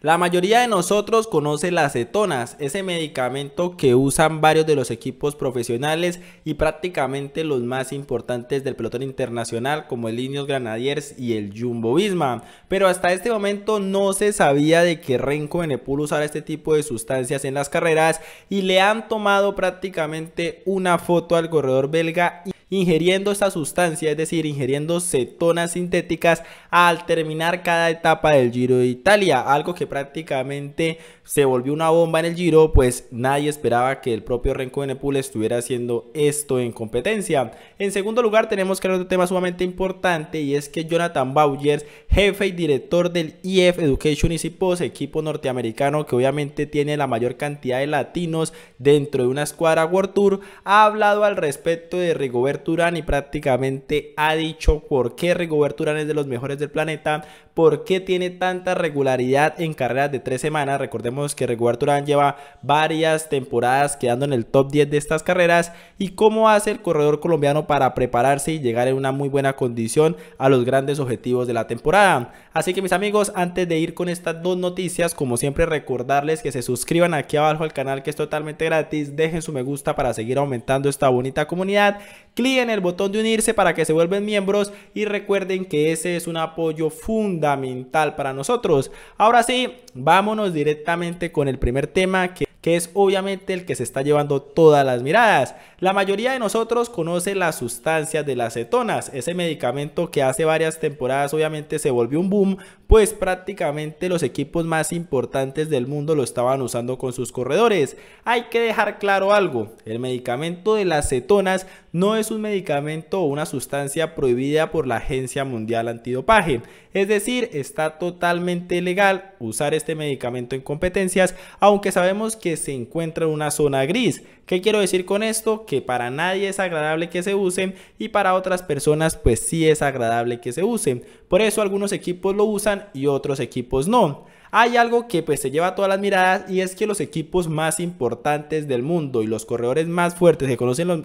La mayoría de nosotros conoce las cetonas, ese medicamento que usan varios de los equipos profesionales y prácticamente los más importantes del pelotón internacional como el Ineos Grenadiers y el Jumbo Visma. Pero hasta este momento no se sabía de que Remco Evenepoel usara este tipo de sustancias en las carreras y le han tomado prácticamente una foto al corredor belga ingiriendo esta sustancia, es decir, ingiriendo cetonas sintéticas al terminar cada etapa del Giro de Italia, algo que prácticamente se volvió una bomba en el Giro, pues nadie esperaba que el propio Remco Evenepoel estuviera haciendo esto en competencia. En segundo lugar tenemos que hablar de un tema sumamente importante y es que Jonathan Bauer, jefe y director del EF Education Easypost, equipo norteamericano que obviamente tiene la mayor cantidad de latinos dentro de una escuadra World Tour, ha hablado al respecto de Rigoberto Urán y prácticamente ha dicho por qué Rigoberto Urán es de los mejores del planeta, por qué tiene tanta regularidad en carreras de 3 semanas. Recordemos que Rigoberto Urán lleva varias temporadas quedando en el top 10 de estas carreras y cómo hace el corredor colombiano para prepararse y llegar en una muy buena condición a los grandes objetivos de la temporada. Así que mis amigos, antes de ir con estas dos noticias, como siempre recordarles que se suscriban aquí abajo al canal, que es totalmente gratis, dejen su me gusta para seguir aumentando esta bonita comunidad, cliquen en el botón de unirse para que se vuelvan miembros y recuerden que ese es un apoyo fundamental para nosotros. Ahora sí, vámonos directamente con el primer tema que es obviamente el que se está llevando todas las miradas. La mayoría de nosotros conoce las sustancias de las cetonas, ese medicamento que hace varias temporadas obviamente se volvió un boom, pues prácticamente los equipos más importantes del mundo lo estaban usando con sus corredores. Hay que dejar claro algo, el medicamento de las cetonas no es un medicamento o una sustancia prohibida por la Agencia Mundial Antidopaje, es decir, está totalmente legal usar este medicamento en competencias, aunque sabemos que se encuentra en una zona gris. ¿Qué quiero decir con esto? Que para nadie es agradable que se usen y para otras personas pues sí es agradable que se usen. Por eso algunos equipos lo usan y otros equipos no. Hay algo que pues se lleva todas las miradas y es que los equipos más importantes del mundo y los corredores más fuertes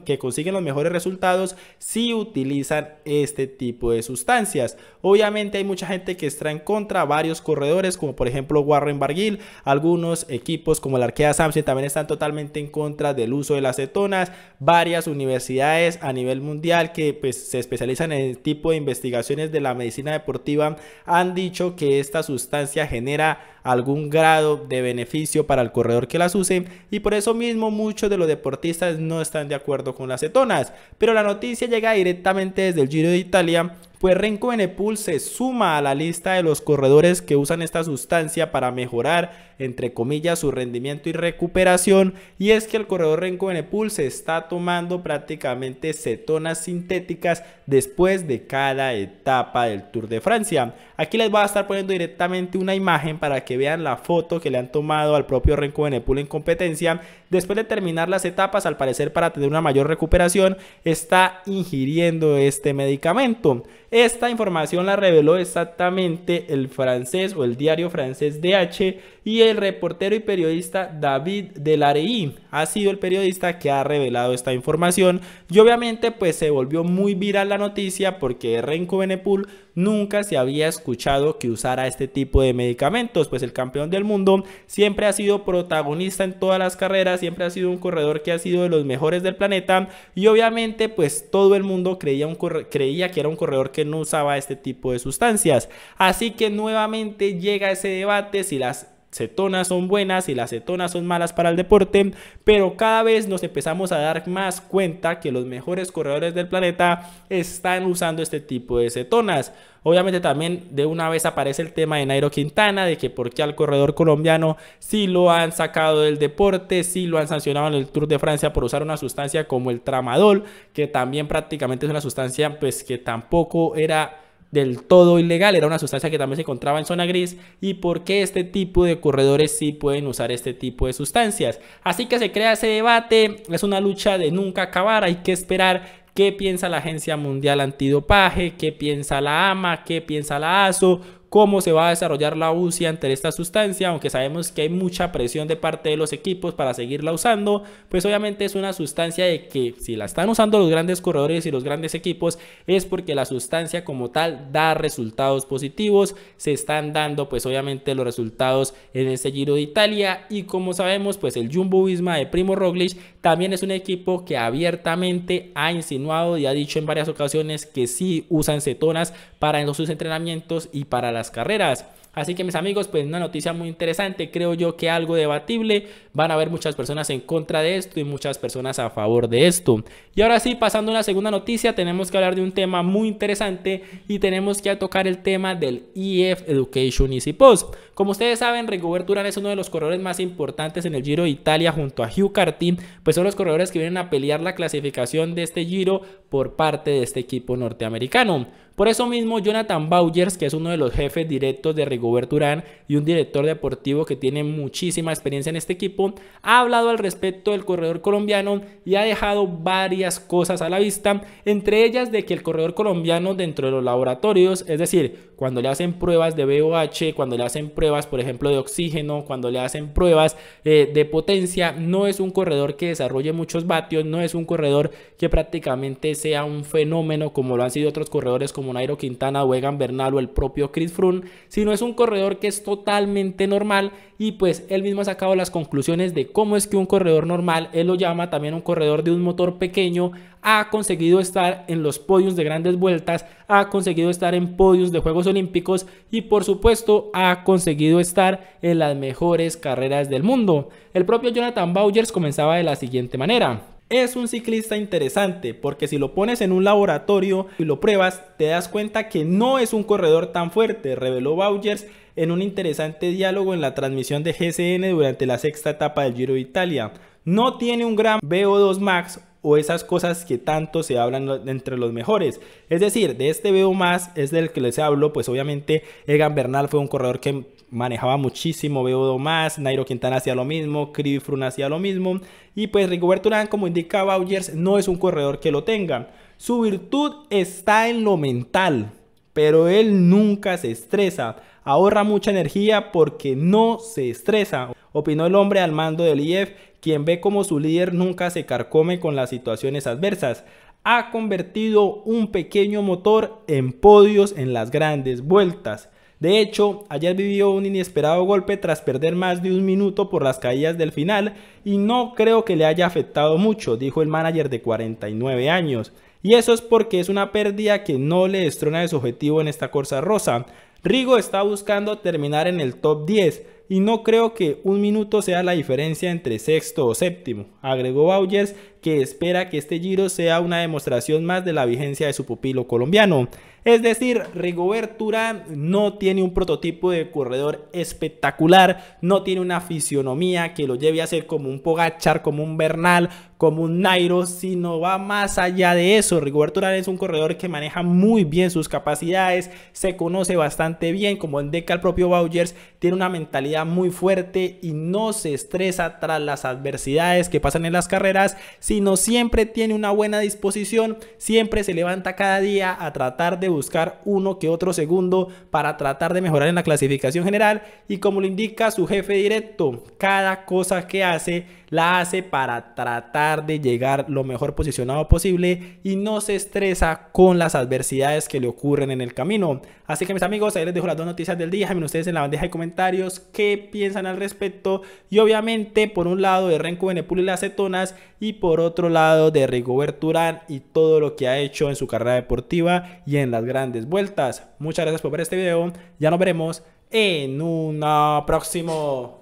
que consiguen los mejores resultados sí utilizan este tipo de sustancias. Obviamente hay mucha gente que está en contra, varios corredores como por ejemplo Warren Barguil, algunos equipos como el Arkea Samsic también están totalmente en contra del uso de las cetonas, varias universidades a nivel mundial que pues se especializan en el tipo de investigaciones de la medicina deportiva han dicho que esta sustancia genera algún grado de beneficio para el corredor que las use y por eso mismo muchos de los deportistas no están de acuerdo con las cetonas. Pero la noticia llega directamente desde el Giro de Italia, pues Remco Evenepoel se suma a la lista de los corredores que usan esta sustancia para mejorar, entre comillas, su rendimiento y recuperación, y es que el corredor Remco Evenepoel se está tomando prácticamente cetonas sintéticas después de cada etapa del Tour de Francia. Aquí les voy a estar poniendo directamente una imagen para que vean la foto que le han tomado al propio Remco Evenepoel en competencia. Después de terminar las etapas, al parecer para tener una mayor recuperación, está ingiriendo este medicamento. Esta información la reveló exactamente el francés o el diario francés DH y el reportero y periodista David Delarey ha sido el periodista que ha revelado esta información y obviamente pues se volvió muy viral la noticia porque Remco Evenepoel nunca se había escuchado que usara este tipo de medicamentos, pues el campeón del mundo siempre ha sido protagonista en todas las carreras, siempre ha sido un corredor que ha sido de los mejores del planeta y obviamente pues todo el mundo creía que era un corredor que no usaba este tipo de sustancias. Así que nuevamente llega ese debate si las cetonas son buenas y las cetonas son malas para el deporte, pero cada vez nos empezamos a dar más cuenta que los mejores corredores del planeta están usando este tipo de cetonas. Obviamente también de una vez aparece el tema de Nairo Quintana, de que por qué al corredor colombiano sí lo han sacado del deporte, sí lo han sancionado en el Tour de Francia por usar una sustancia como el tramadol, que también prácticamente es una sustancia pues que tampoco era del todo ilegal, era una sustancia que también se encontraba en zona gris, y por qué este tipo de corredores sí pueden usar este tipo de sustancias. Así que se crea ese debate, es una lucha de nunca acabar, hay que esperar qué piensa la Agencia Mundial Antidopaje, qué piensa la AMA, qué piensa la ASO, cómo se va a desarrollar la UCI ante esta sustancia, aunque sabemos que hay mucha presión de parte de los equipos para seguirla usando, pues obviamente es una sustancia de que si la están usando los grandes corredores y los grandes equipos es porque la sustancia como tal da resultados positivos, se están dando pues obviamente los resultados en este Giro de Italia. Y como sabemos, pues el Jumbo-Visma de Primo Roglic también es un equipo que abiertamente ha insinuado y ha dicho en varias ocasiones que sí usan cetonas para sus entrenamientos y para las carreras. Así que mis amigos, pues una noticia muy interesante, creo yo que algo debatible, van a haber muchas personas en contra de esto y muchas personas a favor de esto. Y ahora sí, pasando a una segunda noticia, tenemos que hablar de un tema muy interesante y tenemos que tocar el tema del EF Education Easy Post. Como ustedes saben, Rigoberto Urán es uno de los corredores más importantes en el Giro de Italia junto a Hugh Carty, pues son los corredores que vienen a pelear la clasificación de este Giro por parte de este equipo norteamericano. Por eso mismo, Jonathan Vaugers, que es uno de los jefes directos de Rigoberto Urán y un director deportivo que tiene muchísima experiencia en este equipo, ha hablado al respecto del corredor colombiano y ha dejado varias cosas a la vista, entre ellas de que el corredor colombiano dentro de los laboratorios, es decir, cuando le hacen pruebas de VO2, cuando le hacen pruebas, por ejemplo, de oxígeno, cuando le hacen pruebas de potencia, no es un corredor que desarrolle muchos vatios, no es un corredor que prácticamente sea un fenómeno como lo han sido otros corredores como Nairo Quintana o Egan Bernal o el propio Chris Froome, sino es un corredor que es totalmente normal. Y pues él mismo ha sacado las conclusiones de cómo es que un corredor normal, él lo llama también un corredor de un motor pequeño, ha conseguido estar en los podios de grandes vueltas, ha conseguido estar en podios de Juegos Olímpicos y por supuesto ha conseguido estar en las mejores carreras del mundo. El propio Jonathan Vaugers comenzaba de la siguiente manera: es un ciclista interesante porque si lo pones en un laboratorio y lo pruebas, te das cuenta que no es un corredor tan fuerte, reveló Vaugers en un interesante diálogo en la transmisión de GCN durante la sexta etapa del Giro de Italia. No tiene un gran VO2 max o esas cosas que tanto se hablan entre los mejores. Es decir, de este VO más es del que les hablo, pues obviamente Egan Bernal fue un corredor que manejaba muchísimo VO2 más, Nairo Quintana hacía lo mismo, Chris Froome hacía lo mismo, y pues Rigoberto Urán, como indica Vaugers, no es un corredor que lo tenga. Su virtud está en lo mental, pero él nunca se estresa, ahorra mucha energía porque no se estresa, opinó el hombre al mando del IF, quien ve como su líder nunca se carcome con las situaciones adversas. Ha convertido un pequeño motor en podios en las grandes vueltas. De hecho, ayer vivió un inesperado golpe tras perder más de un minuto por las caídas del final y no creo que le haya afectado mucho, dijo el manager de 49 años. Y eso es porque es una pérdida que no le destrona de su objetivo en esta corsa rosa. Rigo está buscando terminar en el top 10 y no creo que un minuto sea la diferencia entre sexto o séptimo, agregó Vaugers, que espera que este Giro sea una demostración más de la vigencia de su pupilo colombiano. Es decir, Rigoberto Urán no tiene un prototipo de corredor espectacular, no tiene una fisionomía que lo lleve a ser como un Pogačar, como un Bernal, como un Nairo, sino va más allá de eso. Rigoberto Urán es un corredor que maneja muy bien sus capacidades, se conoce bastante bien, como indica el propio Vaugers, tiene una mentalidad muy fuerte y no se estresa tras las adversidades que pasan en las carreras, sino siempre tiene una buena disposición, siempre se levanta cada día a tratar de buscar uno que otro segundo para tratar de mejorar en la clasificación general, y como lo indica su jefe directo, cada cosa que hace la hace para tratar de llegar lo mejor posicionado posible y no se estresa con las adversidades que le ocurren en el camino. Así que mis amigos, ahí les dejo las dos noticias del día. Déjenme ustedes en la bandeja de comentarios qué piensan al respecto, y obviamente por un lado de Renko Evenepoel y las cetonas, y por otro lado de Rigoberto Urán y todo lo que ha hecho en su carrera deportiva y en las grandes vueltas. Muchas gracias por ver este video, ya nos veremos en un próximo.